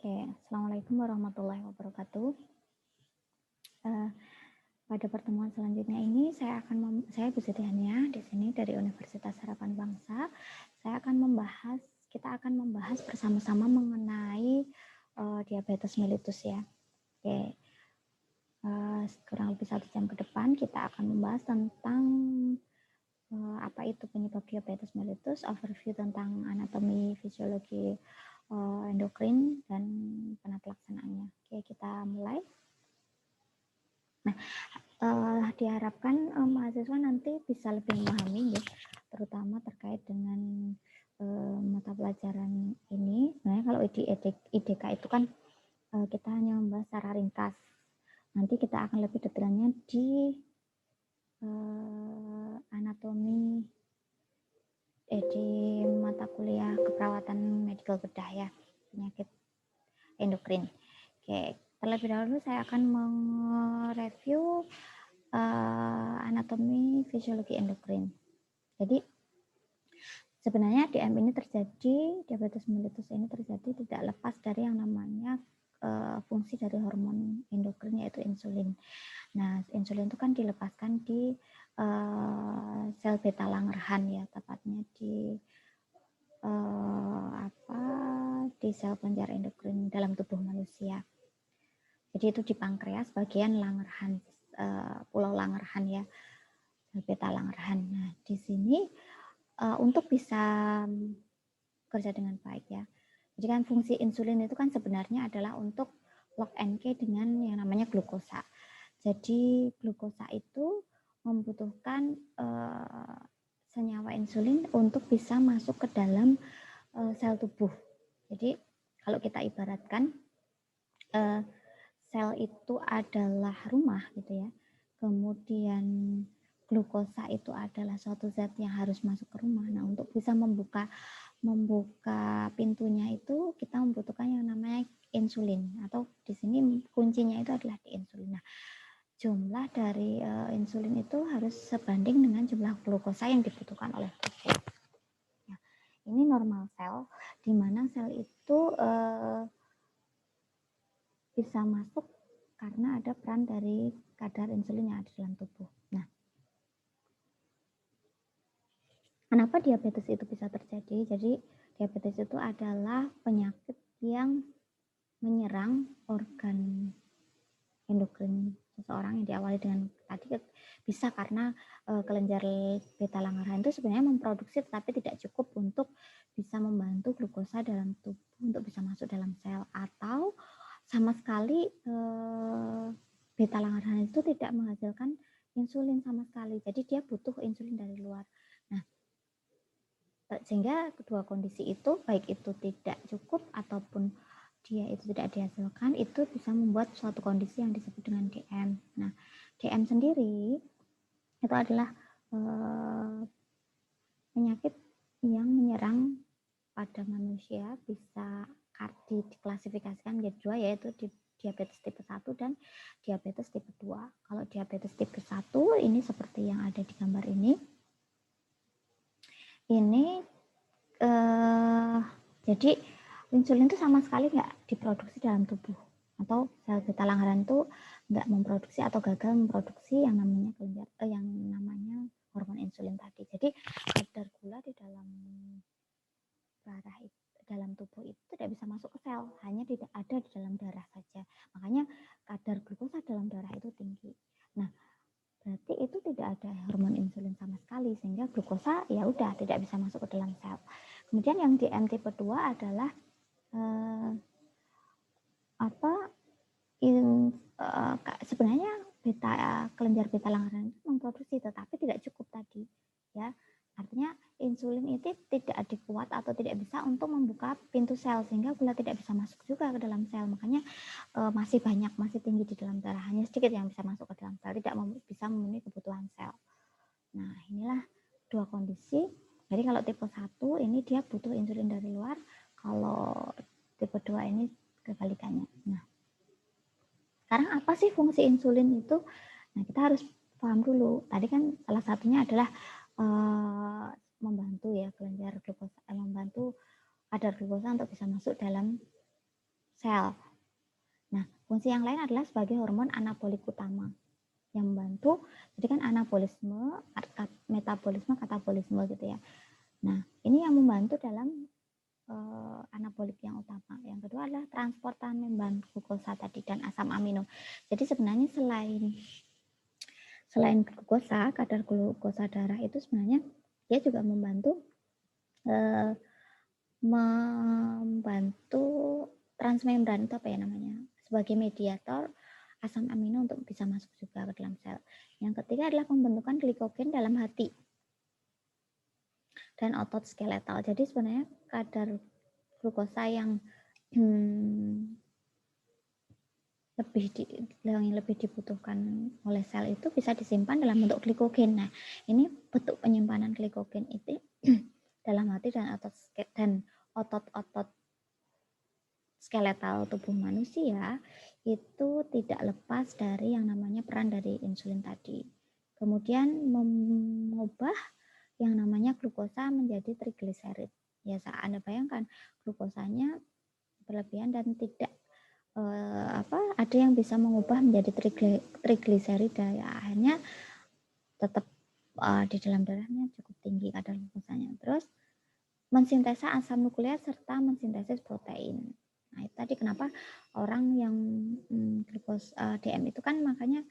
Assalamualaikum warahmatullahi wabarakatuh. Pada pertemuan selanjutnya ini saya Bu Siti Hania di sini dari Universitas Harapan Bangsa. Kita akan membahas bersama-sama mengenai diabetes mellitus ya. Kurang lebih 1 jam ke depan kita akan membahas tentang apa itu penyebab diabetes mellitus, overview tentang anatomi, fisiologi, endokrin, dan penata laksanaannya. Kita mulai. Nah, diharapkan mahasiswa nanti bisa lebih memahami, ya, terutama terkait dengan mata pelajaran ini. Sebenarnya kalau di IDK itu kan kita hanya membahas secara ringkas. Nanti kita akan lebih detailnya di anatomi di mata kuliah keperawatan medical bedah ya, penyakit endokrin. Terlebih dahulu saya akan mereview anatomi fisiologi endokrin. Jadi sebenarnya diabetes mellitus ini terjadi tidak lepas dari yang namanya fungsi dari hormon endokrin yaitu insulin. Nah, insulin itu kan dilepaskan di sel beta Langerhans ya, tepatnya di sel penjara endokrin dalam tubuh manusia. Jadi itu di pankreas bagian Langerhans, pulau Langerhans ya, sel beta Langerhans. Nah, di sini untuk bisa bekerja dengan baik ya. Jadi kan fungsi insulin itu kan sebenarnya adalah untuk lock and key dengan yang namanya glukosa. Jadi glukosa itu membutuhkan senyawa insulin untuk bisa masuk ke dalam sel tubuh. Jadi kalau kita ibaratkan sel itu adalah rumah gitu ya. Kemudian glukosa itu adalah suatu zat yang harus masuk ke rumah. Nah, untuk bisa membuka pintunya itu kita membutuhkan yang namanya insulin, atau di sini kuncinya itu adalah di insulin. Nah, jumlah dari insulin itu harus sebanding dengan jumlah glukosa yang dibutuhkan oleh tubuh. Nah, ini normal sel, di mana sel itu bisa masuk karena ada peran dari kadar insulin yang ada dalam tubuh. Nah, kenapa diabetes itu bisa terjadi? Jadi diabetes itu adalah penyakit yang menyerang organ endokrin seseorang yang diawali dengan tadi bisa karena kelenjar beta Langerhans itu sebenarnya memproduksi tetapi tidak cukup untuk bisa membantu glukosa dalam tubuh untuk bisa masuk dalam sel, atau sama sekali beta Langerhans itu tidak menghasilkan insulin sama sekali. Jadi dia butuh insulin dari luar. Nah, sehingga kedua kondisi itu, baik itu tidak cukup ataupun dia itu tidak dihasilkan, itu bisa membuat suatu kondisi yang disebut dengan DM. Nah, DM sendiri itu adalah penyakit yang menyerang pada manusia, bisa diklasifikasikan menjadi 2, yaitu diabetes tipe 1 dan diabetes tipe 2. Kalau diabetes tipe 1 ini seperti yang ada di gambar ini. Jadi insulin itu sama sekali nggak diproduksi dalam tubuh, atau sel beta Langerhans itu nggak memproduksi atau gagal memproduksi yang namanya hormon insulin tadi. Jadi kadar gula di dalam darah itu, dalam tubuh itu tidak bisa masuk ke sel, hanya tidak ada di dalam darah saja. Makanya kadar glukosa dalam darah itu tinggi. Nah, berarti itu tidak ada hormon insulin sama sekali, sehingga glukosa ya udah tidak bisa masuk ke dalam sel. Kemudian yang DM tipe 2 adalah sebenarnya kelenjar beta Langerhans memproduksi tetapi tidak cukup tadi ya. Artinya insulin itu tidak adekuat atau tidak bisa untuk membuka pintu sel, sehingga gula tidak bisa masuk juga ke dalam sel. Makanya masih tinggi di dalam darah, hanya sedikit yang bisa masuk ke dalam sel, tidak bisa memenuhi kebutuhan sel. Nah, inilah dua kondisi. Jadi kalau tipe 1 ini dia butuh insulin dari luar, kalau tipe 2 ini kebalikannya. Nah, sekarang apa sih fungsi insulin itu? Nah, kita harus paham dulu. Tadi kan salah satunya adalah membantu ya membantu kadar glukosa untuk bisa masuk dalam sel. Nah, fungsi yang lain adalah sebagai hormon anabolik utama yang membantu, jadi kan anabolisme, metabolisme, katabolisme gitu ya. Nah, ini yang membantu dalam anabolik yang utama. Yang kedua adalah transportan membran glukosa tadi dan asam amino. Jadi sebenarnya selain glukosa, kadar glukosa darah itu sebenarnya dia juga membantu transmembran, itu apa ya namanya, sebagai mediator asam amino untuk bisa masuk juga ke dalam sel. Yang ketiga adalah pembentukan glikogen dalam hati dan otot skeletal. Jadi sebenarnya kadar glukosa yang lebih dibutuhkan oleh sel itu bisa disimpan dalam bentuk glikogen. Nah, ini bentuk penyimpanan glikogen itu dalam hati dan otot skeletal tubuh manusia itu tidak lepas dari yang namanya peran dari insulin tadi. Kemudian mengubah yang namanya glukosa menjadi trigliserid. Ya, Anda bayangkan glukosanya berlebihan dan tidak ada yang bisa mengubah menjadi trigliserida. Ya, akhirnya tetap di dalam darahnya cukup tinggi kadar glukosanya. Terus mensintesa asam nukleat serta mensintesis protein. Nah, itu tadi kenapa orang yang DM itu kan makanya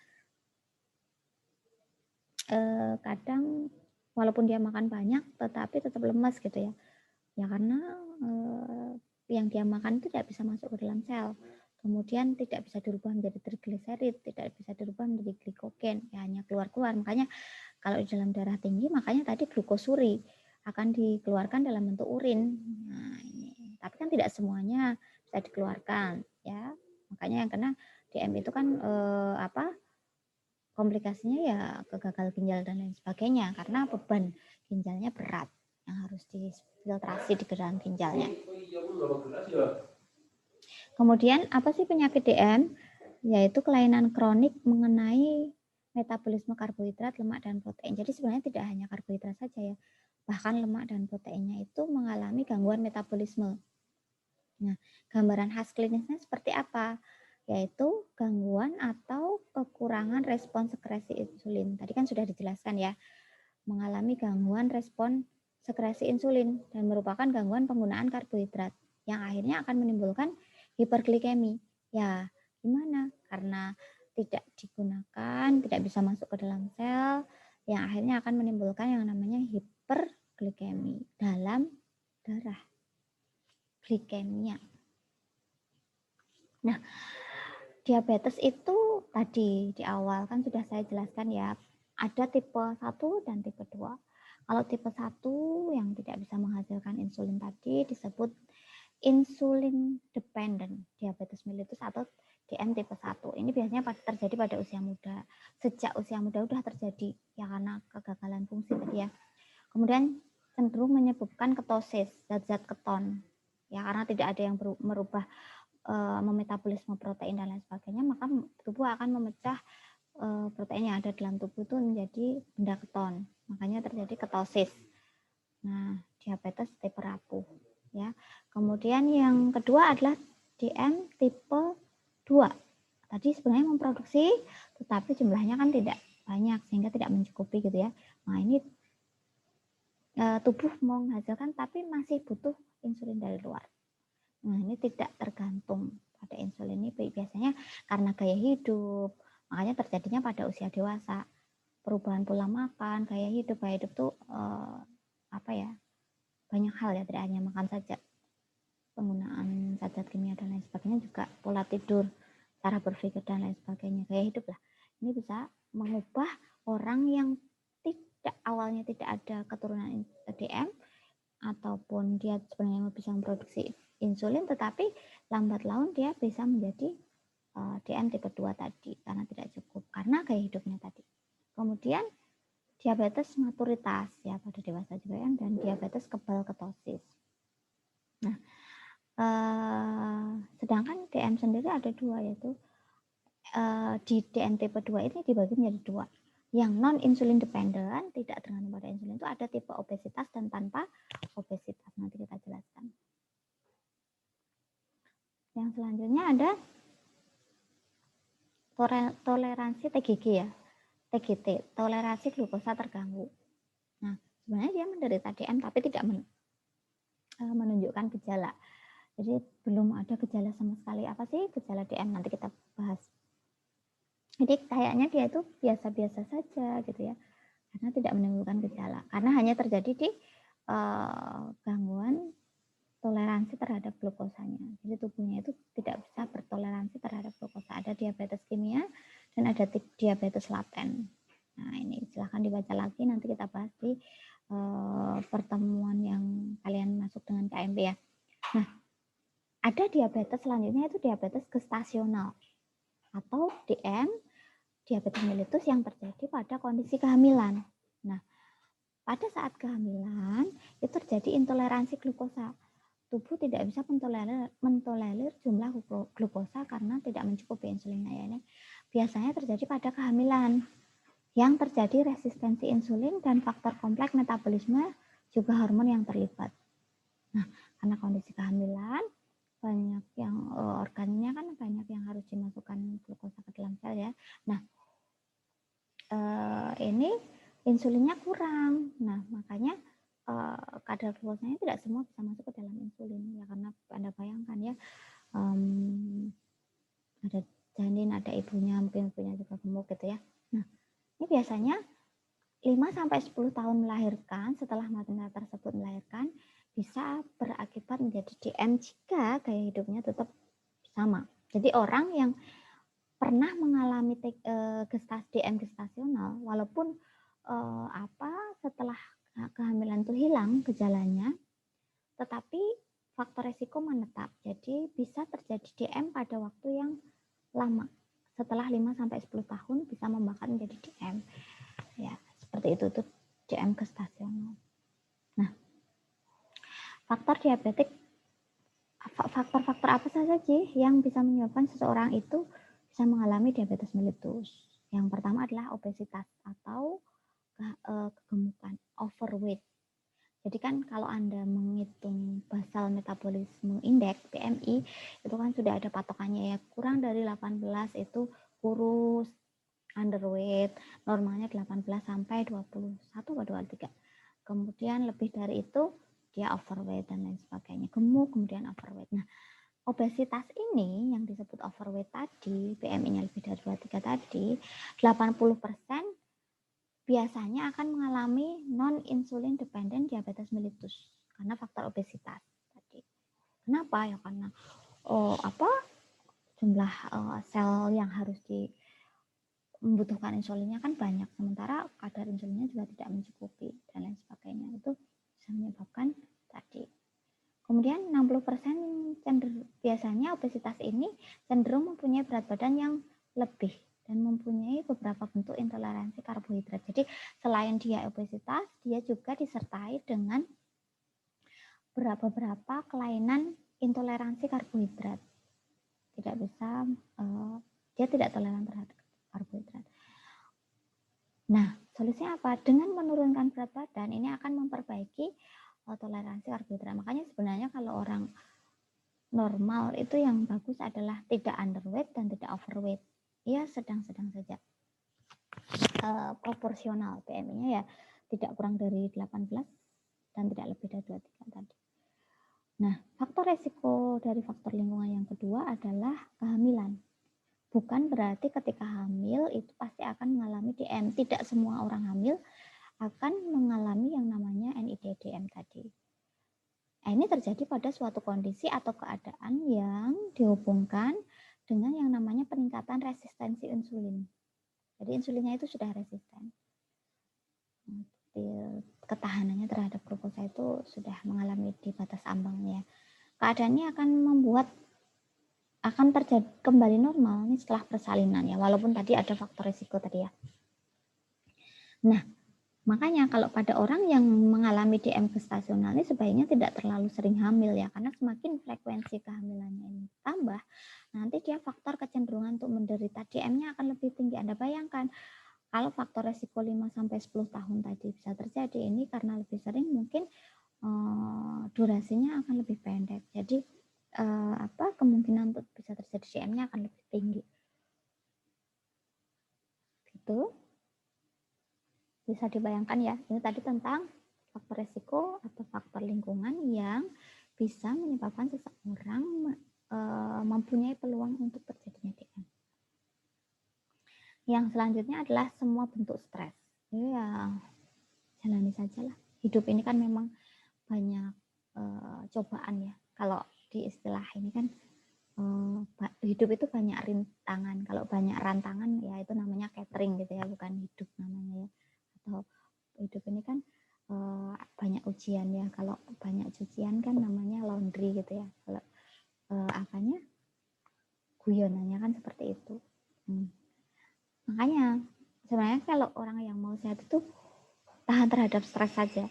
kadang walaupun dia makan banyak tetapi tetap lemas gitu ya. Ya karena yang dia makan itu tidak bisa masuk ke dalam sel. Kemudian tidak bisa dirubah menjadi trigliserid, tidak bisa dirubah menjadi glikogen, ya hanya keluar-keluar. Makanya kalau di dalam darah tinggi, makanya tadi glukosuri akan dikeluarkan dalam bentuk urin. Nah, ini. Tapi kan tidak semuanya bisa dikeluarkan, ya. Makanya yang kena DM itu kan komplikasinya ya gagal ginjal dan lain sebagainya karena beban ginjalnya berat yang harus difiltrasi di dalam ginjalnya. Kemudian apa sih penyakit DM? Yaitu kelainan kronik mengenai metabolisme karbohidrat, lemak, dan protein. Jadi sebenarnya tidak hanya karbohidrat saja ya, bahkan lemak dan proteinnya itu mengalami gangguan metabolisme. Nah, gambaran khas klinisnya seperti apa? Yaitu gangguan atau kekurangan respon sekresi insulin. Tadi kan sudah dijelaskan ya, mengalami gangguan respon sekresi insulin dan merupakan gangguan penggunaan karbohidrat yang akhirnya akan menimbulkan hiperglikemi. Ya, gimana? Karena tidak digunakan, tidak bisa masuk ke dalam sel, yang akhirnya akan menimbulkan yang namanya hiperglikemi dalam darah. Glikemia. Nah, diabetes itu tadi di awal kan sudah saya jelaskan ya, ada tipe 1 dan tipe 2. Kalau tipe 1 yang tidak bisa menghasilkan insulin tadi disebut insulin dependent diabetes mellitus atau DM tipe 1. Ini biasanya terjadi pada usia muda. Sejak usia muda udah terjadi ya karena kegagalan fungsi tadi ya. Kemudian cenderung menyebabkan ketosis, zat-zat keton. Ya karena tidak ada yang merubah memetabolisme protein dan lain sebagainya, maka tubuh akan memecah protein yang ada dalam tubuh itu menjadi benda keton. Makanya terjadi ketosis. Nah, diabetes tipe rapuh ya. Kemudian yang kedua adalah DM tipe 2. Tadi sebenarnya memproduksi tetapi jumlahnya kan tidak banyak sehingga tidak mencukupi gitu ya. Nah, ini tubuh mau menghasilkan tapi masih butuh insulin dari luar. Nah, ini tidak tergantung pada insulin ini biasanya karena gaya hidup. Makanya terjadinya pada usia dewasa. Perubahan pola makan, gaya hidup tuh banyak hal ya, tidak hanya makan saja. Penggunaan zat-zat kimia dan lain sebagainya juga pola tidur, cara berpikir dan lain sebagainya, gaya hidup lah. Ini bisa mengubah orang yang awalnya tidak ada keturunan DM ataupun dia sebenarnya bisa memproduksi insulin tetapi lambat laun dia bisa menjadi DM tipe 2 tadi karena tidak cukup karena gaya hidupnya tadi. Kemudian diabetes maturitas ya pada dewasa juga ya, dan diabetes kebal ketosis. Nah, sedangkan DM sendiri ada dua yaitu di DM tipe 2 ini dibagi menjadi dua. Yang non insulin dependent tidak tergantung pada insulin itu ada tipe obesitas dan tanpa obesitas. Nanti kita jelaskan. Yang selanjutnya ada toleransi TGG ya, TGT, toleransi glukosa terganggu. Nah, sebenarnya dia menderita DM tapi tidak menunjukkan gejala. Jadi belum ada gejala sama sekali. Apa sih gejala DM? Nanti kita bahas. Jadi kayaknya dia itu biasa-biasa saja gitu ya, karena tidak menimbulkan gejala. Karena hanya terjadi di gangguan toleransi terhadap glukosanya. Jadi tubuhnya itu tidak bisa bertoleransi terhadap glukosa. Ada diabetes kimia dan ada diabetes laten. Nah ini silahkan dibaca lagi, nanti kita bahas di pertemuan yang kalian masuk dengan KMP ya. Nah ada diabetes selanjutnya itu diabetes gestasional atau DM, diabetes mellitus yang terjadi pada kondisi kehamilan. Nah pada saat kehamilan itu terjadi intoleransi glukosa. Tubuh tidak bisa mentolerir jumlah glukosa karena tidak mencukupi insulinnya. Ya, ini biasanya terjadi pada kehamilan yang terjadi resistensi insulin dan faktor kompleks metabolisme juga hormon yang terlibat. Nah, karena kondisi kehamilan banyak yang organnya kan banyak yang harus dimasukkan glukosa ke dalam sel ya. Nah, ini insulinnya kurang. Nah, makanya kadar glukosanya tidak semua bisa masuk ke dalam insulin ya, karena Anda bayangkan ya, ada janin, ada ibunya, mungkin ibunya juga gemuk gitu ya. Nah ini biasanya 5-10 tahun melahirkan, setelah maternal tersebut melahirkan bisa berakibat menjadi DM jika gaya hidupnya tetap sama. Jadi orang yang pernah mengalami DM gestasional walaupun setelah kehamilan itu hilang gejalanya, tetapi faktor resiko menetap. Jadi bisa terjadi DM pada waktu yang lama. Setelah 5-10 tahun bisa membakar menjadi DM. Ya, seperti itu tuh DM gestasional. Nah, faktor-faktor apa saja sih yang bisa menyebabkan seseorang itu bisa mengalami diabetes mellitus? Yang pertama adalah obesitas atau kegemukan, overweight. Jadi kan kalau Anda menghitung basal metabolisme index BMI itu kan sudah ada patokannya ya, kurang dari 18 itu kurus, underweight, normalnya 18 sampai 21 atau 23. Kemudian lebih dari itu dia overweight dan lain sebagainya, gemuk kemudian overweight. Nah, obesitas ini yang disebut overweight tadi, BMI-nya lebih dari 23 tadi, 80% biasanya akan mengalami non-insulin dependent diabetes mellitus karena faktor obesitas tadi. Kenapa? Ya karena jumlah sel yang harus membutuhkan insulinnya kan banyak, sementara kadar insulinnya juga tidak mencukupi dan lain sebagainya. Itu bisa menyebabkan tadi. Kemudian 60% biasanya obesitas ini cenderung mempunyai berat badan yang lebih dan mempunyai beberapa bentuk intoleransi karbohidrat. Jadi selain dia obesitas, dia juga disertai dengan beberapa kelainan intoleransi karbohidrat. Tidak bisa, dia tidak toleran terhadap karbohidrat. Nah, solusinya apa? Dengan menurunkan berat badan, ini akan memperbaiki toleransi karbohidrat. Makanya sebenarnya kalau orang normal itu yang bagus adalah tidak underweight dan tidak overweight. Ya sedang-sedang saja. Proporsional BMI-nya ya tidak kurang dari 18 dan tidak lebih dari 23 tadi. Nah, faktor resiko dari faktor lingkungan yang kedua adalah kehamilan. Bukan berarti ketika hamil itu pasti akan mengalami DM. Tidak semua orang hamil akan mengalami yang namanya NIDDM tadi. Ini terjadi pada suatu kondisi atau keadaan yang dihubungkan dengan yang namanya peningkatan resistensi insulin. Jadi insulinnya itu sudah resisten. Ketahanannya terhadap glukosa itu sudah mengalami di batas ambangnya. Keadaannya akan terjadi kembali normal ini setelah persalinan ya, walaupun tadi ada faktor risiko tadi ya. Nah, makanya kalau pada orang yang mengalami DM gestasional ini sebaiknya tidak terlalu sering hamil ya, karena semakin frekuensi kehamilannya ini tambah, nanti dia faktor kecenderungan untuk menderita DM-nya akan lebih tinggi. Anda bayangkan kalau faktor resiko 5-10 tahun tadi bisa terjadi, ini karena lebih sering mungkin durasinya akan lebih pendek. Jadi kemungkinan untuk bisa terjadi DM-nya akan lebih tinggi. Itu bisa dibayangkan ya, ini tadi tentang faktor resiko atau faktor lingkungan yang bisa menyebabkan seseorang mempunyai peluang untuk terjadinya DM. Yang selanjutnya adalah semua bentuk stres. Ya, jalani saja lah. Hidup ini kan memang banyak cobaan ya. Kalau di istilah ini kan hidup itu banyak rintangan. Kalau banyak rantangan ya itu namanya catering gitu ya, bukan hidup namanya ya. Atau hidup ini kan banyak ujian ya. Kalau banyak cucian kan namanya laundry gitu ya. Kalau apanya guyonannya kan seperti itu. Makanya sebenarnya kalau orang yang mau sehat itu tahan terhadap stres saja.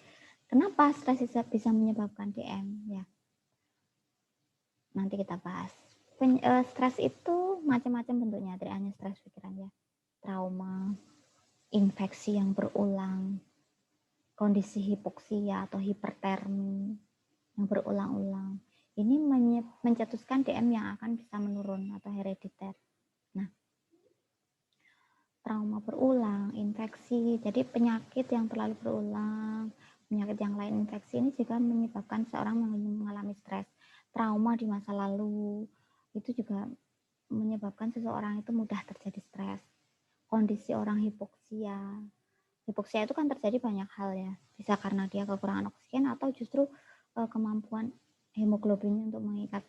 Kenapa stres bisa menyebabkan DM ya? Nanti kita bahas. Stres itu macam-macam bentuknya, tidak hanya stres pikiran ya. Trauma, infeksi yang berulang, kondisi hipoksia atau hipertermi yang berulang-ulang. Ini mencetuskan DM yang akan bisa menurun atau herediter. Nah, trauma berulang, infeksi, jadi penyakit yang terlalu berulang, penyakit yang lain, infeksi ini juga menyebabkan seorang mengalami stres. Trauma di masa lalu itu juga menyebabkan seseorang itu mudah terjadi stres. Kondisi orang hipoksia. Hipoksia itu kan terjadi banyak hal ya. Bisa karena dia kekurangan oksigen atau justru kemampuan hemoglobinnya untuk mengikat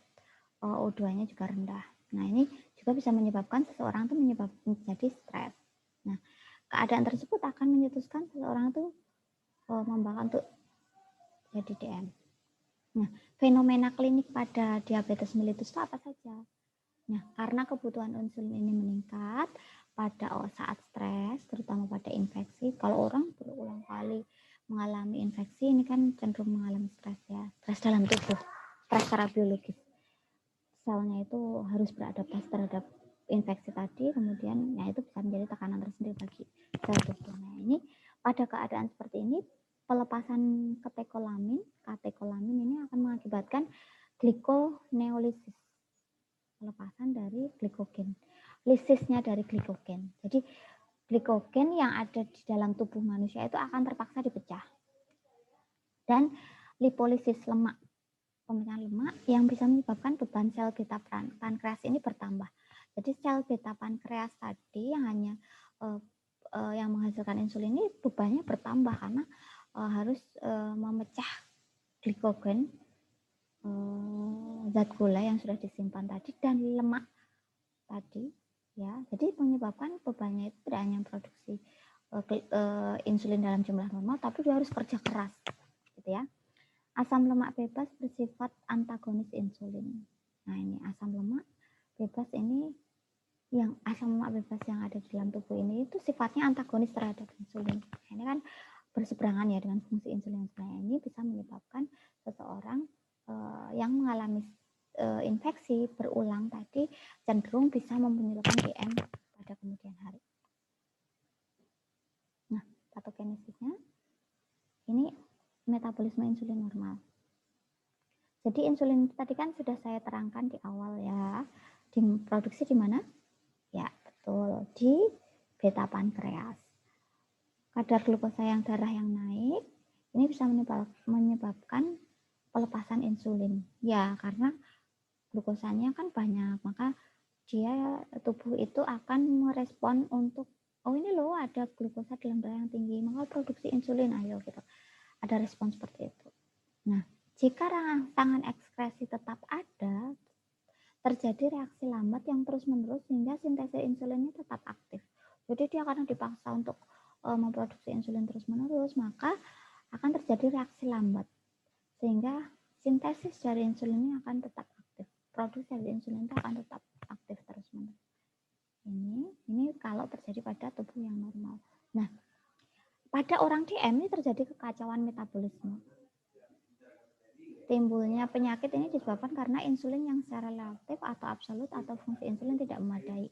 O2-nya juga rendah. Nah, ini juga bisa menyebabkan seseorang itu menjadi stres. Nah, keadaan tersebut akan mencetuskan seseorang itu membawa untuk jadi DM. Nah, fenomena klinik pada diabetes mellitus itu apa saja? Nah, karena kebutuhan insulin ini meningkat pada saat stres, terutama pada infeksi. Kalau orang berulang kali mengalami infeksi, ini kan cenderung mengalami stres ya. Stres dalam tubuh, stres secara biologis. Selnya itu harus beradaptasi terhadap infeksi tadi, kemudian ya itu bisa menjadi tekanan tersendiri bagi sel tubuh. Nah, ini pada keadaan seperti ini, pelepasan katekolamin ini akan mengakibatkan glikoneolisis, pelepasan dari glikogen, lisisnya dari glikogen. Jadi glikogen yang ada di dalam tubuh manusia itu akan terpaksa dipecah. Dan lipolisis, lemak, pemecahan lemak yang bisa menyebabkan beban sel beta pankreas ini bertambah. Jadi sel beta pankreas tadi yang hanya yang menghasilkan insulin ini bebannya bertambah karena harus memecah glikogen, zat gula yang sudah disimpan tadi dan lemak tadi ya. Jadi menyebabkan bebannya itu tidak hanya produksi insulin dalam jumlah normal, tapi dia harus kerja keras gitu ya. Asam lemak bebas bersifat antagonis insulin. Nah, ini asam lemak bebas ini, yang asam lemak bebas yang ada di dalam tubuh ini itu sifatnya antagonis terhadap insulin. Nah, ini kan berseberangan ya dengan fungsi insulin. Sebenarnya ini bisa menyebabkan seseorang yang mengalami infeksi berulang tadi cenderung bisa memunculkan DM pada kemudian hari. Nah, patogenesisnya ini metabolisme insulin normal. Jadi insulin tadi kan sudah saya terangkan di awal ya. Diproduksi di mana? Ya, betul, di beta pankreas. Kadar glukosa yang darah yang naik ini bisa menyebabkan pelepasan insulin. Ya, karena glukosanya kan banyak, maka dia tubuh itu akan merespon untuk ini loh ada glukosa dalam darah yang tinggi, maka produksi insulin, ayo gitu. Ada respon seperti itu. Nah, jika rangsangan ekskresi tetap ada, terjadi reaksi lambat yang terus-menerus sehingga sintesis insulinnya tetap aktif. Jadi dia karena dipaksa untuk memproduksi insulin terus-menerus, maka akan terjadi reaksi lambat sehingga sintesis dari insulinnya akan tetap aktif. Produksi dari insulin itu akan tetap aktif terus-menerus. Ini kalau terjadi pada tubuh yang normal. Nah, pada orang DM ini terjadi kekacauan metabolisme. Timbulnya penyakit ini disebabkan karena insulin yang secara relatif atau absolut atau fungsi insulin tidak memadai.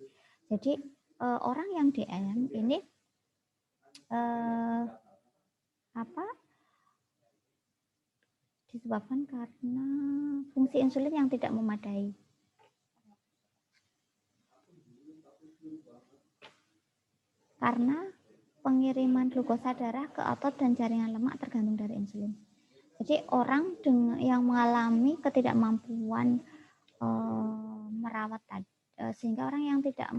Jadi orang yang DM ini disebabkan karena fungsi insulin yang tidak memadai. Karena pengiriman glukosa darah ke otot dan jaringan lemak tergantung dari insulin. Jadi orang yang mengalami ketidakmampuan merawat sehingga orang yang tidak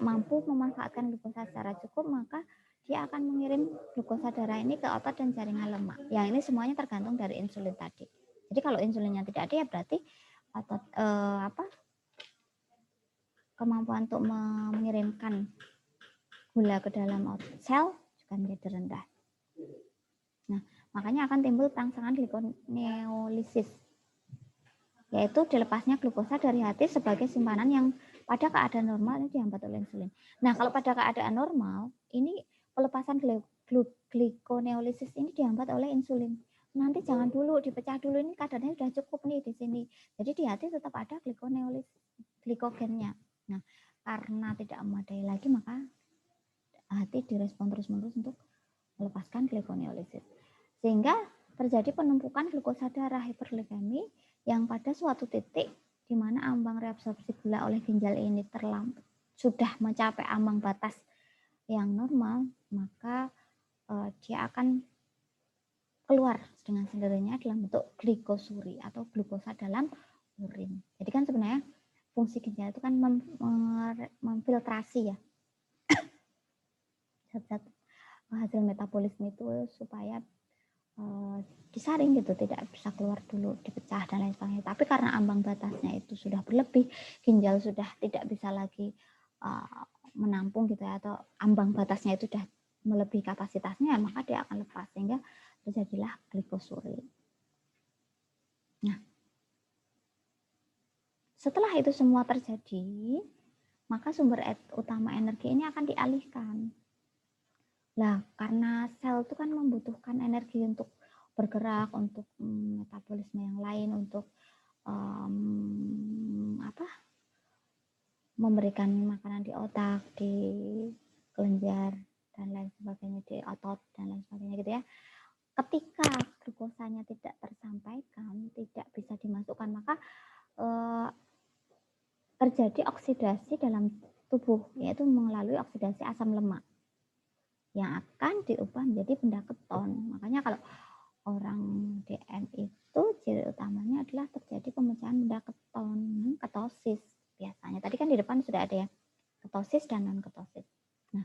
mampu memanfaatkan glukosa secara cukup, maka dia akan mengirim glukosa darah ini ke otot dan jaringan lemak. Yang ini semuanya tergantung dari insulin tadi. Jadi kalau insulinnya tidak ada, ya berarti otot kemampuan untuk mengirimkan gula ke dalam sel juga menjadi rendah. Nah, makanya akan timbul rangsangan glikoneolisis, yaitu dilepasnya glukosa dari hati sebagai simpanan yang pada keadaan normal ini dihambat oleh insulin. Nah, kalau pada keadaan normal, ini pelepasan glikoneolisis ini dihambat oleh insulin. Nanti jangan dulu, dipecah dulu, ini kadarnya sudah cukup nih di sini. Jadi di hati tetap ada glikogennya. Nah, karena tidak memadai lagi, maka hati direspon terus-menerus untuk melepaskan glikoneolisis. Sehingga terjadi penumpukan glukosa darah hiperglikemi yang pada suatu titik di mana ambang reabsorpsi gula oleh ginjal ini sudah mencapai ambang batas yang normal, maka dia akan keluar dengan sendirinya dalam bentuk glikosuri atau glukosa dalam urin. Jadi kan sebenarnya fungsi ginjal itu kan memfiltrasi ya zat-zat hasil metabolisme itu supaya disaring gitu, tidak bisa keluar dulu, dipecah dan lain sebagainya. Tapi karena ambang batasnya itu sudah berlebih, ginjal sudah tidak bisa lagi menampung gitu ya, atau ambang batasnya itu sudah melebihi kapasitasnya, maka dia akan lepas sehingga terjadilah glikosuri. Nah, setelah itu semua terjadi, maka sumber utama energi ini akan dialihkan. Nah, karena sel itu kan membutuhkan energi untuk bergerak, untuk metabolisme yang lain, untuk memberikan makanan di otak, di kelenjar dan lain sebagainya, di otot dan lain sebagainya gitu ya. Ketika glukosanya tidak tersampaikan, tidak bisa dimasukkan, maka terjadi oksidasi dalam tubuh, yaitu melalui oksidasi asam lemak yang akan diubah menjadi benda keton. Makanya kalau orang DM itu ciri utamanya adalah terjadi pemecahan benda keton, ketosis biasanya. Tadi kan di depan sudah ada ya, ketosis dan non-ketosis. Nah,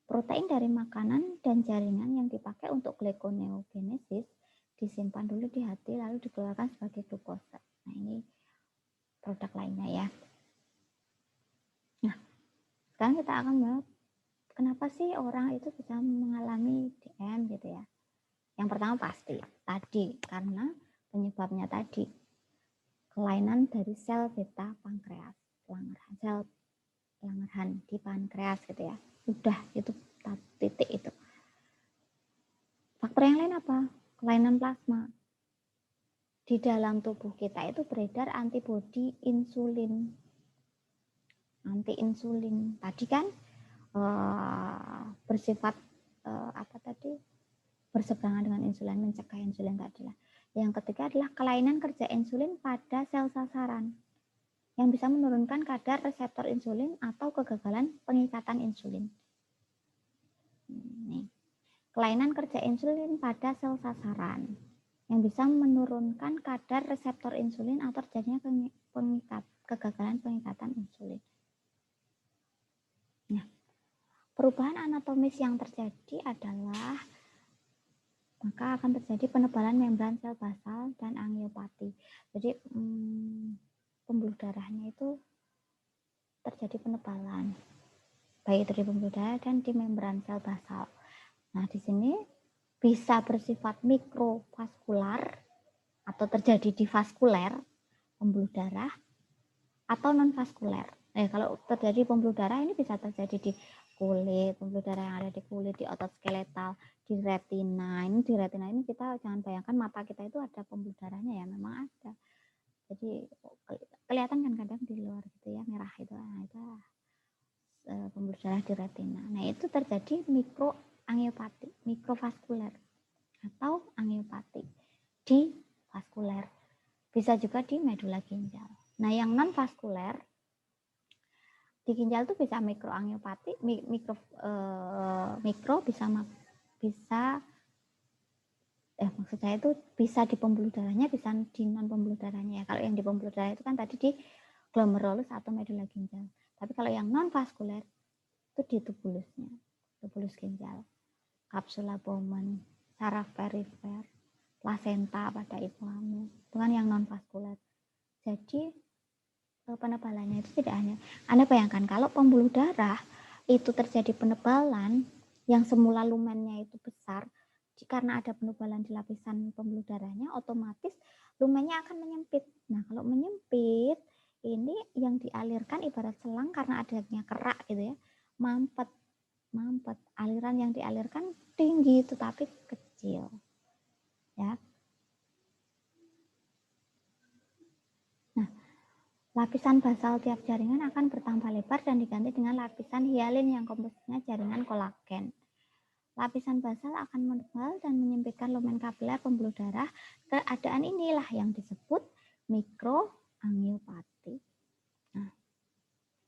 protein dari makanan dan jaringan yang dipakai untuk gluconeogenesis disimpan dulu di hati lalu dikeluarkan sebagai glukosa. Nah, ini produk lainnya ya. Nah, sekarang kita akan melihat kenapa sih orang itu bisa mengalami DM gitu ya. Yang pertama pasti tadi karena penyebabnya tadi kelainan dari sel beta pankreas, sel Langerhans di pankreas gitu ya. Udah itu titik itu. Faktor yang lain apa? Kelainan plasma. Di dalam tubuh kita itu beredar antibodi insulin. Anti-insulin. Tadi kan bersifat berseberangan dengan insulin, mencegah insulin tadi lah. Yang ketiga adalah kelainan kerja insulin pada sel sasaran yang bisa menurunkan kadar reseptor insulin atau kegagalan pengikatan insulin. Nih. Kelainan kerja insulin pada sel sasaran yang bisa menurunkan kadar reseptor insulin atau terjadinya kegagalan pengikatan insulin. Nah, perubahan anatomis yang terjadi adalah maka akan terjadi penebalan membran sel basal dan angiopati. Jadi pembuluh darahnya itu terjadi penebalan, baik itu di pembuluh darah dan di membran sel basal. Nah, di sini bisa bersifat mikrovaskular atau terjadi di vaskuler pembuluh darah atau non vaskuler. Kalau terjadi pembuluh darah ini bisa terjadi di kulit, pembuluh darah yang ada di kulit, di otot skeletal, di retina. Ini di retina ini kita jangan bayangkan mata kita itu ada pembuluh darahnya ya, memang ada. Jadi kelihatan kan kadang di luar gitu ya, merah itu. Nah, itu pembuluh darah di retina. Nah, itu terjadi mikroangiopati, mikrovaskuler atau angiopati di vaskuler. Bisa juga di medula ginjal. Nah, yang non vaskuler di ginjal itu bisa mikroangiopati, mikro bisa maksud saya itu bisa di pembuluh darahnya, bisa di non pembuluh darahnya ya. Kalau yang di pembuluh darah itu kan tadi di glomerulus atau medula ginjal. Tapi kalau yang non vaskuler itu di tubulusnya, tubulus ginjal, kapsula Bowman, saraf perifer, plasenta pada ibu hamil. Itu kan yang non vaskuler. Jadi penebalannya itu tidak hanya, Anda bayangkan kalau pembuluh darah itu terjadi penebalan yang semula lumennya itu besar, karena ada penebalan di lapisan pembuluh darahnya, otomatis lumennya akan menyempit. Nah, kalau menyempit, ini yang dialirkan ibarat selang karena adanya kerak gitu ya, mampet. Aliran yang dialirkan tinggi tetapi kecil. Ya. Nah, lapisan basal tiap jaringan akan bertambah lebar dan diganti dengan lapisan hialin yang komposisinya jaringan kolagen. Lapisan basal akan menebal dan menyempitkan lumen kapiler pembuluh darah. Keadaan inilah yang disebut mikroangiopati. Nah,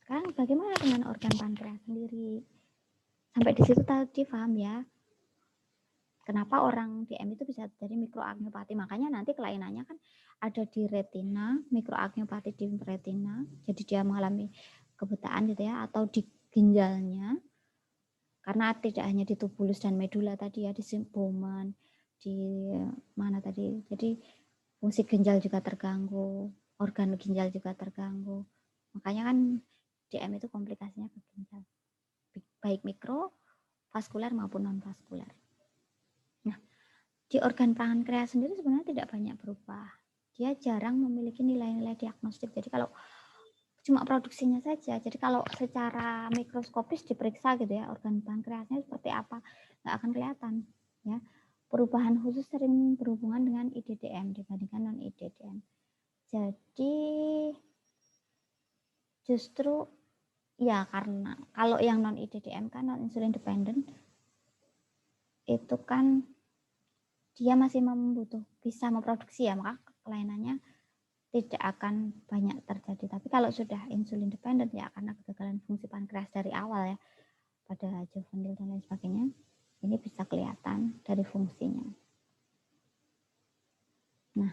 sekarang bagaimana dengan organ pankreas sendiri? Sampai di situ tadi paham ya? Kenapa orang DM itu bisa jadi mikroangiopati? Makanya nanti kelainannya kan ada di retina, mikroangiopati di retina, jadi dia mengalami kebutaan gitu ya, atau di ginjalnya, karena tidak hanya di tubulus dan medula tadi ya, di Bowman, di mana tadi, jadi fungsi ginjal juga terganggu, organ ginjal juga terganggu. Makanya kan DM itu komplikasinya ke ginjal, baik mikro, vaskuler maupun non vaskuler. Nah, di organ pankreas sendiri sebenarnya tidak banyak berubah. Dia jarang memiliki nilai-nilai diagnostik. Jadi kalau cuma produksinya saja. Jadi kalau secara mikroskopis diperiksa gitu ya, organ pankreasnya seperti apa, nggak akan kelihatan. Ya, perubahan khusus sering berhubungan dengan IDDM dibandingkan non IDDM. Jadi justru ya karena kalau yang non IDDM kan non insulin dependent itu kan dia masih bisa memproduksi ya, maka kelainannya tidak akan banyak terjadi. Tapi kalau sudah insulin dependent ya, karena kegagalan fungsi pankreas dari awal ya, pada juvenil dan lain sebagainya, ini bisa kelihatan dari fungsinya. Nah,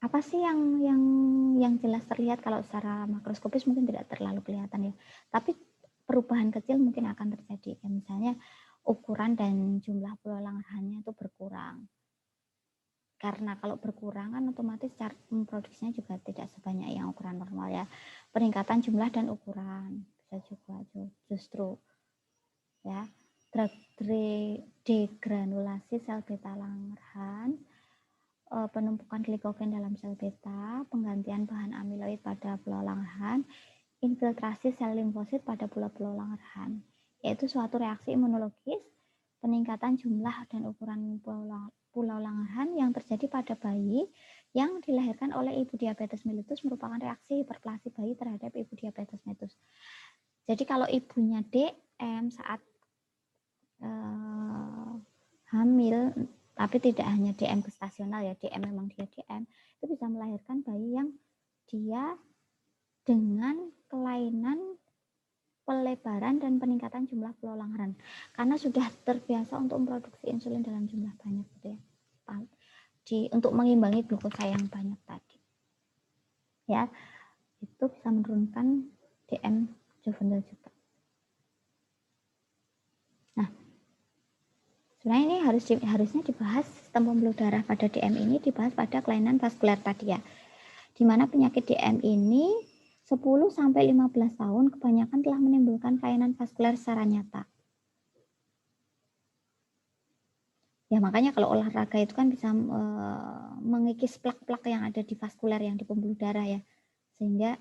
apa sih yang jelas terlihat? Kalau secara makroskopis mungkin tidak terlalu kelihatan ya, tapi perubahan kecil mungkin akan terjadi. Ya, misalnya ukuran dan jumlah pulau Langerhans itu berkurang. Karena kalau berkurang kan otomatis produksinya juga tidak sebanyak yang ukuran normal ya. Peningkatan jumlah dan ukuran bisa juga justru ya. Degranulasi sel beta Langerhans, penumpukan glikogen dalam sel beta, penggantian bahan amiloid pada pulau Langerhans, infiltrasi sel limfosit pada pulau-pulau Langerhans, yaitu suatu reaksi imunologis, peningkatan jumlah dan ukuran pulau Langerhans yang terjadi pada bayi yang dilahirkan oleh ibu diabetes mellitus merupakan reaksi hiperplasi bayi terhadap ibu diabetes mellitus. Jadi kalau ibunya DM saat hamil, tapi tidak hanya DM gestasional ya, DM memang dia DM, itu bisa melahirkan bayi yang dia dengan kelainan pelebaran dan peningkatan jumlah pulau Langerhans karena sudah terbiasa untuk memproduksi insulin dalam jumlah banyak gitu ya, untuk mengimbangi glukosa yang banyak tadi ya, itu bisa menurunkan DM juvenil juga. Nah, sebenarnya ini harusnya dibahas sistem pembuluh darah pada DM ini dibahas pada kelainan vaskuler tadi ya, di mana penyakit DM ini 10-15 tahun kebanyakan telah menimbulkan kelainan vaskuler secara nyata. Ya makanya kalau olahraga itu kan bisa mengikis plak-plak yang ada di vaskuler yang di pembuluh darah ya, sehingga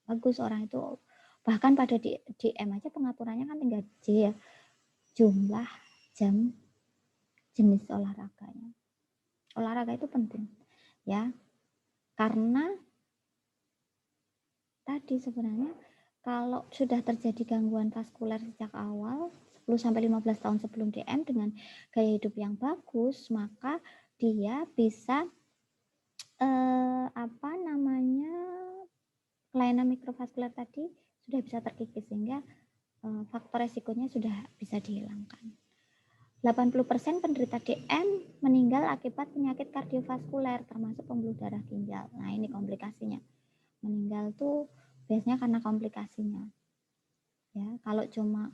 bagus orang itu. Bahkan pada DM aja pengaturannya kan tinggal J ya, jumlah jam jenis olahraganya. Olahraga itu penting ya, karena tadi sebenarnya kalau sudah terjadi gangguan vaskuler sejak awal 10-15 tahun sebelum DM dengan gaya hidup yang bagus, maka dia bisa kelainan mikrovaskuler tadi sudah bisa terkikis sehingga faktor resikonya sudah bisa dihilangkan. 80% penderita DM meninggal akibat penyakit kardiovaskuler termasuk pembuluh darah ginjal. Nah, ini komplikasinya. Meninggal tuh biasanya karena komplikasinya. Ya, kalau cuma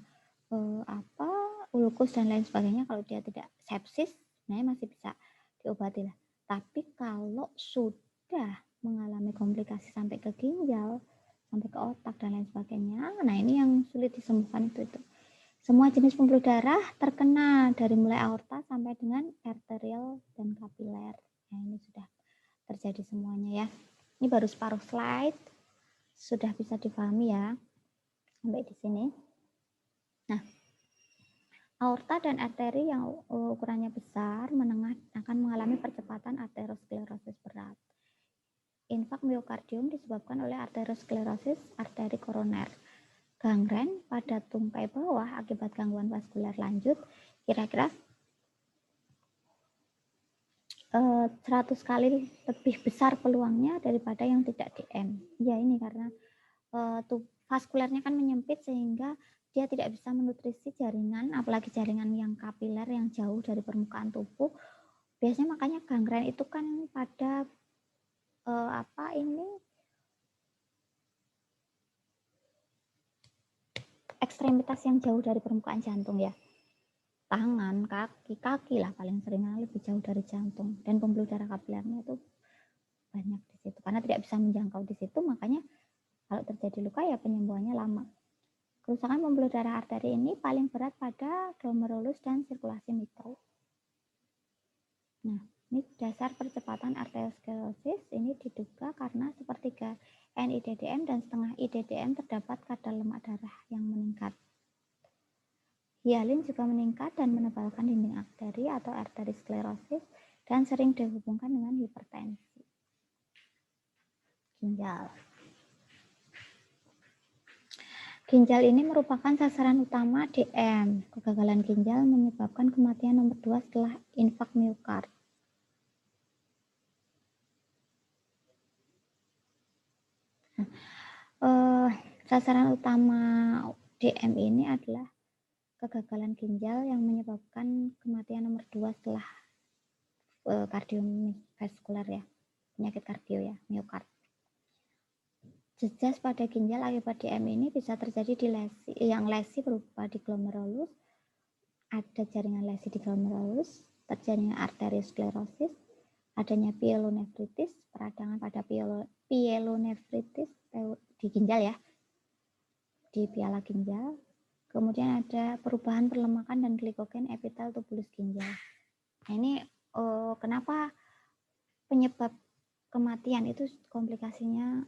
ulkus dan lain sebagainya, kalau dia tidak sepsis, sebenarnya masih bisa diobati lah. Tapi kalau sudah mengalami komplikasi sampai ke ginjal, sampai ke otak dan lain sebagainya, nah ini yang sulit disembuhkan itu. Semua jenis pembuluh darah terkena dari mulai aorta sampai dengan arterial dan kapiler. Nah, ini sudah terjadi semuanya ya. Ini baru separuh slide. Sudah bisa difahami ya sampai di sini. Nah, aorta dan arteri yang ukurannya besar menengah akan mengalami percepatan aterosklerosis berat. Infak miokardium disebabkan oleh aterosklerosis arteri koroner. Gangren pada tungkai bawah akibat gangguan vaskuler lanjut kira-kira 100 kali lebih besar peluangnya daripada yang tidak DM. Ya ini karena vaskulernya kan menyempit sehingga dia tidak bisa menutrisi jaringan, apalagi jaringan yang kapiler yang jauh dari permukaan tubuh. Biasanya makanya gangren itu kan pada ekstremitas yang jauh dari permukaan jantung ya. Tangan, kaki lah paling sering lebih jauh dari jantung, dan pembuluh darah kapilernya itu banyak di situ. Karena tidak bisa menjangkau di situ, makanya kalau terjadi luka ya penyembuhannya lama. Kerusakan pembuluh darah arteri ini paling berat pada glomerulus dan sirkulasi mikro. Nah, ini dasar percepatan arteriosklerosis ini diduga karena sepertiga NIDDM dan setengah IDDM terdapat kadar lemak darah yang meningkat. Hialin juga meningkat dan menebalkan dinding arteri atau arteriosklerosis dan sering dihubungkan dengan hipertensi. Ginjal. Ginjal ini merupakan sasaran utama DM. Kegagalan ginjal menyebabkan kematian nomor 2 setelah infak miokard. Sasaran utama DM ini adalah kegagalan ginjal yang menyebabkan kematian nomor 2 setelah kardiovaskuler ya, penyakit kardio ya, miokard. Jejas pada ginjal akibat DM ini bisa terjadi di lesi, yang lesi berupa di glomerulus, ada jaringan lesi di glomerulus, terjadinya arteriosklerosis, adanya pyelonefritis, peradangan pada pyelonefritis di ginjal ya, di piala ginjal. Kemudian ada perubahan perlemakan dan glikogen epitel tubulus ginjal. Nah ini kenapa penyebab kematian itu komplikasinya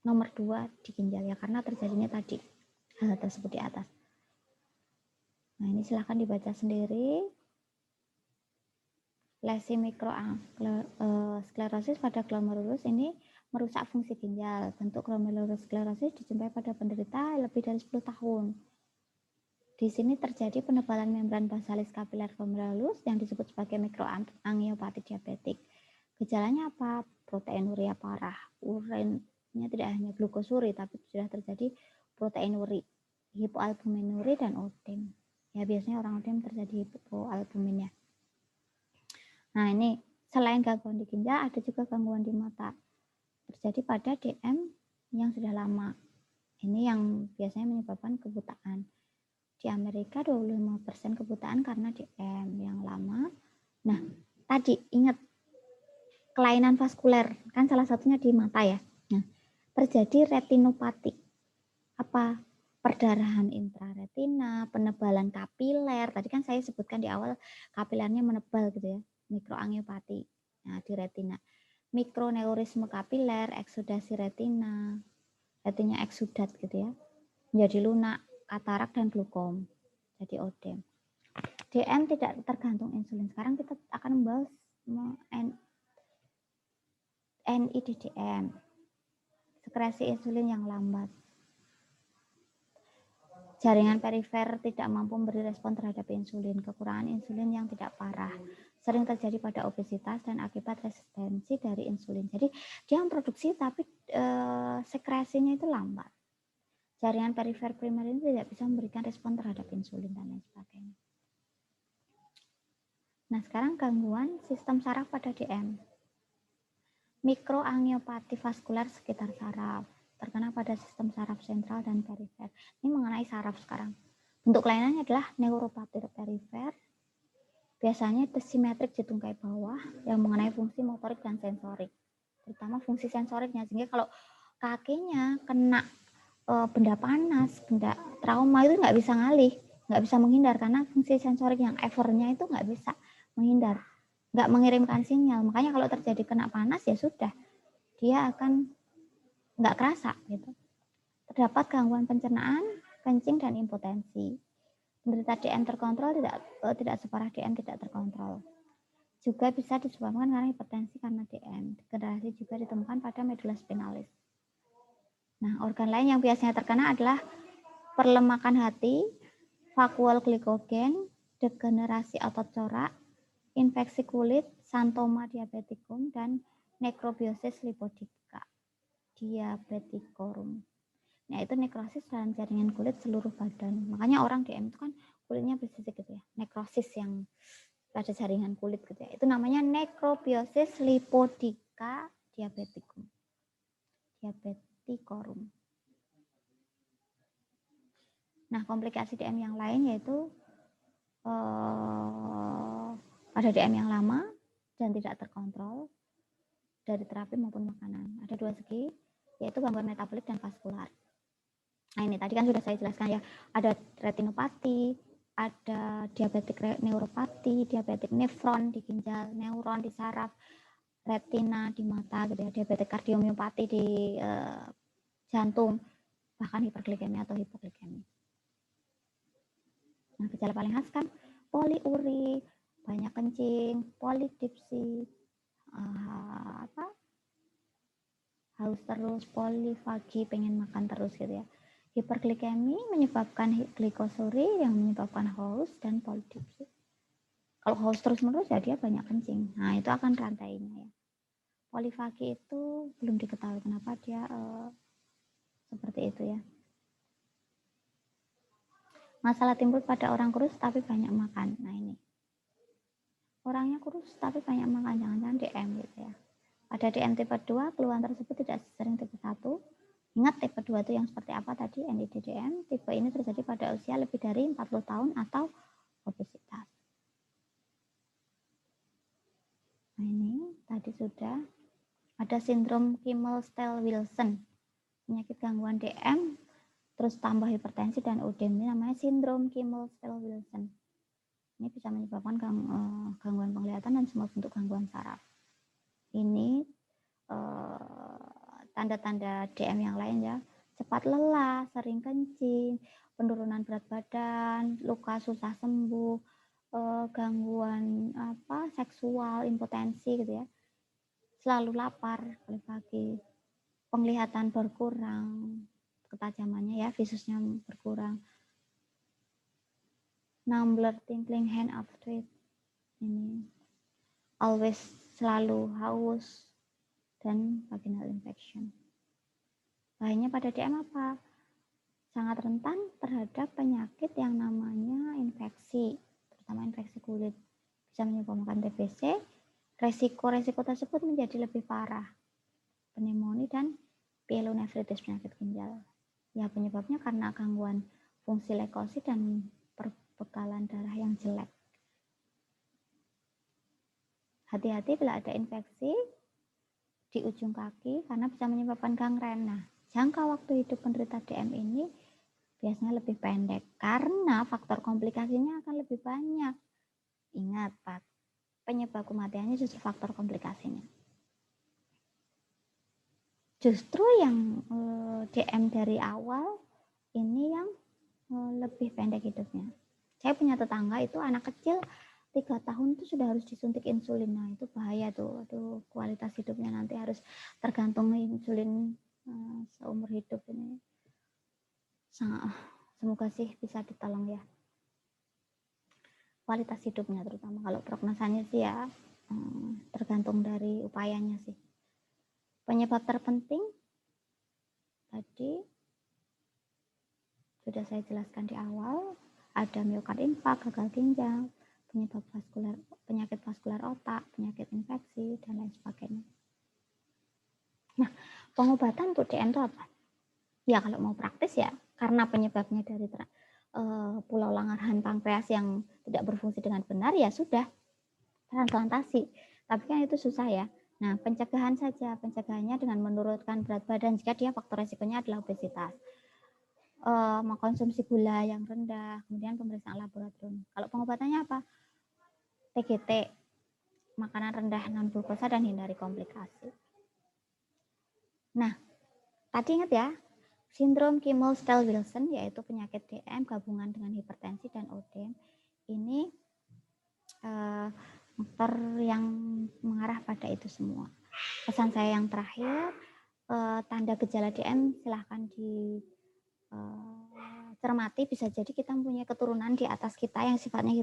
nomor 2 di ginjal ya, karena terjadinya tadi hal tersebut di atas. Nah ini silahkan dibaca sendiri. Lesi mikrosklerosis pada glomerulus ini merusak fungsi ginjal. Bentuk glomerulosklerosis dijumpai pada penderita lebih dari 10 tahun. Di sini terjadi penebalan membran basalis kapiler glomerulus yang disebut sebagai mikroangiopati diabetik. Gejalanya apa? Proteinuria parah. Urinnya tidak hanya glukosuri, tapi sudah terjadi proteinuri, hipoalbuminuri, dan odem. Ya biasanya orang odem terjadi hipoalbuminnya. Nah ini selain gangguan di ginjal, ada juga gangguan di mata. Terjadi pada DM yang sudah lama. Ini yang biasanya menyebabkan kebutaan. Di Amerika 25% kebutaan karena DM yang lama. Nah, tadi ingat kelainan vaskuler, kan salah satunya di mata ya. Nah, terjadi retinopati. Apa? Perdarahan intraretina, penebalan kapiler. Tadi kan saya sebutkan di awal kapilernya menebal gitu ya, mikroangiopati. Nah, di retina. Mikroneurisme kapiler, eksudasi retina, retina eksudat gitu ya, menjadi lunak, katarak, dan glukom, jadi odem. DM tidak tergantung insulin. Sekarang kita akan membahas NIDDM, sekresi insulin yang lambat. Jaringan perifer tidak mampu memberi respon terhadap insulin, kekurangan insulin yang tidak parah, sering terjadi pada obesitas dan akibat resistensi dari insulin. Jadi dia memproduksi tapi sekresinya itu lambat. Jaringan perifer primer ini tidak bisa memberikan respon terhadap insulin dan lain sebagainya. Nah, sekarang gangguan sistem saraf pada DM. Mikroangiopati vaskular sekitar saraf, terkena pada sistem saraf sentral dan perifer. Ini mengenai saraf sekarang. Bentuk kelainannya adalah neuropati perifer, biasanya simetrik di tungkai bawah yang mengenai fungsi motorik dan sensorik, terutama fungsi sensoriknya, sehingga kalau kakinya kena benda panas, benda trauma itu nggak bisa ngalih, nggak bisa menghindar karena fungsi sensorik yang evernya itu nggak bisa menghindar, nggak mengirimkan sinyal. Makanya kalau terjadi kena panas ya sudah, dia akan nggak kerasa gitu. Terdapat gangguan pencernaan, kencing dan impotensi. Penderita DM terkontrol tidak separah DM tidak terkontrol. Juga bisa disebabkan karena hipertensi karena DM. Degenerasi juga ditemukan pada medula spinalis. Nah, organ lain yang biasanya terkena adalah perlemakan hati, vakuol glikogen, degenerasi otot corak, infeksi kulit, xanthoma diabeticum, dan nekrobiosis diabeticorum. Nah, itu nekrosis dalam jaringan kulit seluruh badan. Makanya orang DM itu kan kulitnya bersisik gitu ya. Nekrosis yang pada jaringan kulit gitu ya. Itu namanya nekrobiosis lipodika diabeticorum. Nah, komplikasi DM yang lain yaitu pada DM yang lama dan tidak terkontrol dari terapi maupun makanan. Ada dua segi, yaitu gangguan metabolik dan vaskular. Nah, ini tadi kan sudah saya jelaskan ya, ada retinopati, ada diabetik neuropati, diabetik nefron di ginjal, neuron di saraf, retina di mata gitu ya, diabetik kardiomiopati di jantung, bahkan hiperglikemi atau hipoglikemi. Nah, gejala paling khas kan poliuri, banyak kencing, polidipsi, haus terus, polifagi, pengen makan terus gitu ya. Hiperglikemi menyebabkan glikosuri yang menyebabkan haus dan polidipsi. Kalau haus terus menerus ya dia banyak kencing. Nah, itu akan rantainya ya. Polifagi itu belum diketahui kenapa dia seperti itu ya. Masalah timbul pada orang kurus tapi banyak makan. Nah, ini. Orangnya kurus tapi banyak makan, jangan-jangan DM gitu ya. Pada DM tipe 2, keluhan tersebut tidak sering tipe 1. Ingat tipe 2 itu yang seperti apa tadi, NIDDM. Tipe ini terjadi pada usia lebih dari 40 tahun atau obesitas. Nah, ini tadi sudah ada sindrom Kimmel-Stell-Wilson. Penyakit gangguan DM terus tambah hipertensi dan UDEM, ini namanya sindrom Kimmel-Stell-Wilson. Ini bisa menyebabkan gangguan penglihatan dan semua bentuk gangguan saraf. Ini tanda-tanda DM yang lain ya, cepat lelah, sering kencing, penurunan berat badan, luka susah sembuh, gangguan seksual, impotensi gitu ya, selalu lapar pagi, penglihatan berkurang, ketajamannya ya, visusnya berkurang, numbler, tingling, hand of tweet, ini always selalu haus, dan vaginal infection. Bahayanya pada DM apa? Sangat rentan terhadap penyakit yang namanya infeksi, terutama infeksi kulit. Bisa menyebabkan TBC, resiko tersebut menjadi lebih parah. Pneumonia dan pyelonefritis, penyakit ginjal. Ya, penyebabnya karena gangguan fungsi leukosit dan perbekalan darah yang jelek. Hati-hati bila ada infeksi di ujung kaki karena bisa menyebabkan gangren. Nah, jangka waktu hidup penderita DM ini biasanya lebih pendek karena faktor komplikasinya akan lebih banyak. Ingat, Pak, penyebab kematiannya justru faktor komplikasinya. Justru yang DM dari awal ini yang lebih pendek hidupnya. Saya punya tetangga itu anak kecil 3 tahun itu sudah harus disuntik insulin. Nah, itu bahaya tuh. Aduh, kualitas hidupnya nanti harus tergantung insulin seumur hidup ini. semoga sih bisa ditolong ya. Kualitas hidupnya terutama, kalau prognosanya sih ya tergantung dari upayanya sih. Penyebab terpenting tadi sudah saya jelaskan di awal, ada miokard infark, gagal ginjal, penyakit vaskular otak, penyakit infeksi, dan lain sebagainya. Nah, pengobatan untuk DM itu apa? Ya kalau mau praktis ya, karena penyebabnya dari pulau Langarhan pankreas yang tidak berfungsi dengan benar, ya sudah transplantasi. Tapi kan itu susah ya. Nah, pencegahan saja. Pencegahannya dengan menurunkan berat badan jika dia faktor resikonya adalah obesitas. Mengkonsumsi gula yang rendah, kemudian pemeriksaan laboratorium. Kalau pengobatannya apa? TGT, makanan rendah non glukosa dan hindari komplikasi. Nah, tadi ingat ya, sindrom Kimmel-Stell-Wilson yaitu penyakit DM gabungan dengan hipertensi dan ODM. Ini faktor yang mengarah pada itu semua. Pesan saya yang terakhir, tanda gejala DM silahkan dicermati, bisa jadi kita mempunyai keturunan di atas kita yang sifatnya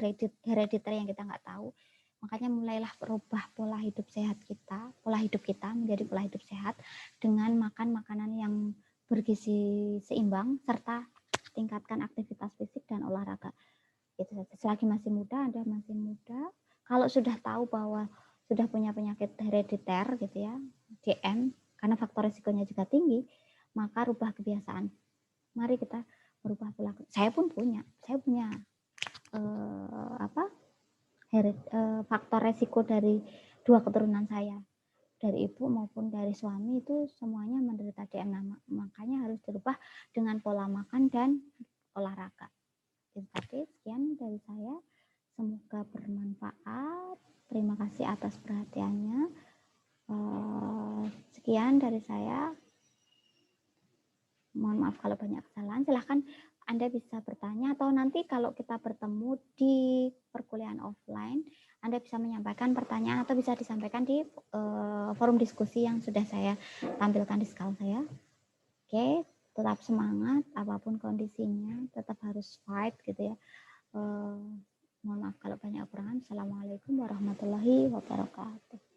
herediter yang kita nggak tahu. Makanya mulailah berubah pola hidup kita menjadi pola hidup sehat dengan makan makanan yang bergizi seimbang serta tingkatkan aktivitas fisik dan olahraga. Itu saja. Selagi masih muda, Anda masih muda, kalau sudah tahu bahwa sudah punya penyakit herediter gitu ya, DM, karena faktor risikonya juga tinggi, maka rubah kebiasaan. Mari kita merubah pola. Saya punya faktor resiko dari 2 keturunan saya, dari ibu maupun dari suami, itu semuanya menderita DM. Makanya harus dirubah dengan pola makan dan olahraga. Itu tadi, sekian dari saya. Semoga bermanfaat. Terima kasih atas perhatiannya. Sekian dari saya. Mohon maaf kalau banyak kesalahan. Silahkan Anda bisa bertanya, atau nanti kalau kita bertemu di perkuliahan offline, Anda bisa menyampaikan pertanyaan atau bisa disampaikan di forum diskusi yang sudah saya tampilkan di skala saya. Oke, tetap semangat apapun kondisinya, tetap harus fight gitu ya. Mohon maaf kalau banyak kekurangan. Assalamualaikum warahmatullahi wabarakatuh.